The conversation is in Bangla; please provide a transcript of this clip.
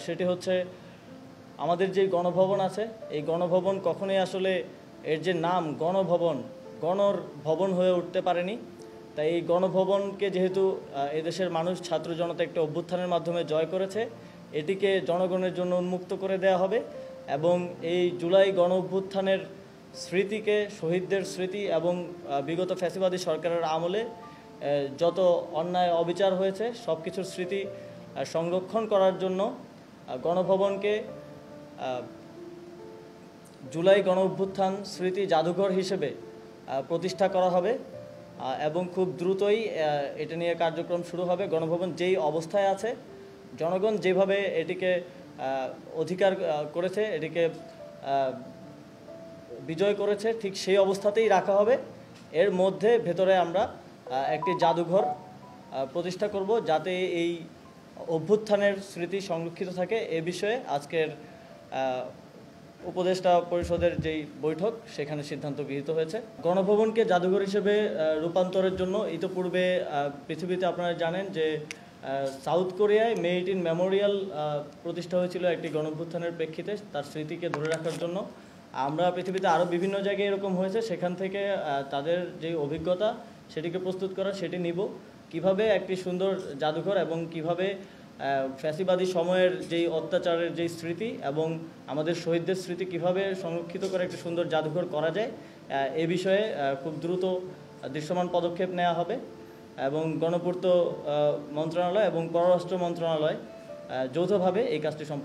সেটি হচ্ছে আমাদের যে গণভবন আছে, এই গণভবন কখনোই আসলে এর যে নাম গণভবন, গণর ভবন হয়ে উঠতে পারেনি। তাই এই গণভবনকে যেহেতু এদেশের মানুষ ছাত্র জনতা একটা অভ্যুত্থানের মাধ্যমে জয় করেছে, এটিকে জনগণের জন্য উন্মুক্ত করে দেওয়া হবে এবং এই জুলাই গণ অভ্যুত্থানের স্মৃতিকে, শহীদদের স্মৃতি এবং বিগত ফ্যাসিবাদী সরকারের আমলে যত অন্যায় অবিচার হয়েছে সব কিছুর স্মৃতি সংরক্ষণ করার জন্য গণভবনকে জুলাই গণ অভ্যুত্থান স্মৃতি জাদুঘর হিসেবে প্রতিষ্ঠা করা হবে এবং খুব দ্রুতই এটা নিয়ে কার্যক্রম শুরু হবে। গণভবন যেই অবস্থায় আছে, জনগণ যেভাবে এটিকে অধিকার করেছে, এটিকে বিজয় করেছে, ঠিক সেই অবস্থাতেই রাখা হবে। এর মধ্যে ভেতরে আমরা একটি জাদুঘর প্রতিষ্ঠা করব, যাতে এই অভ্যুত্থানের স্মৃতি সংরক্ষিত থাকে। এ বিষয়ে আজকের উপদেষ্টা পরিষদের যেই বৈঠক, সেখানে সিদ্ধান্ত গৃহীত হয়েছে। গণভবনকে জাদুঘর হিসেবে রূপান্তরের জন্য ইতিপূর্বে পৃথিবীতে আপনারা জানেন যে সাউথ কোরিয়ায় মে 18 মেমোরিয়াল প্রতিষ্ঠা হয়েছিল একটি গণঅভ্যুত্থানের প্রেক্ষিতে, তার স্মৃতিকে ধরে রাখার জন্য। আমরা পৃথিবীতে আরও বিভিন্ন জায়গায় এরকম হয়েছে, সেখান থেকে তাদের যে অভিজ্ঞতা সেটিকে প্রস্তুত করা, সেটি নিব। কিভাবে একটি সুন্দর জাদুঘর এবং কিভাবে ফ্যাসিবাদী সময়ের যেই অত্যাচারের যেই স্মৃতি এবং আমাদের শহীদদের স্মৃতি কিভাবে সংরক্ষিত করে একটি সুন্দর জাদুঘর করা যায়, এ বিষয়ে খুব দ্রুত দৃশ্যমান পদক্ষেপ নেওয়া হবে এবং গণপূর্ত মন্ত্রণালয় এবং পররাষ্ট্র মন্ত্রণালয় যৌথভাবে এই কাজটি সম্পন্ন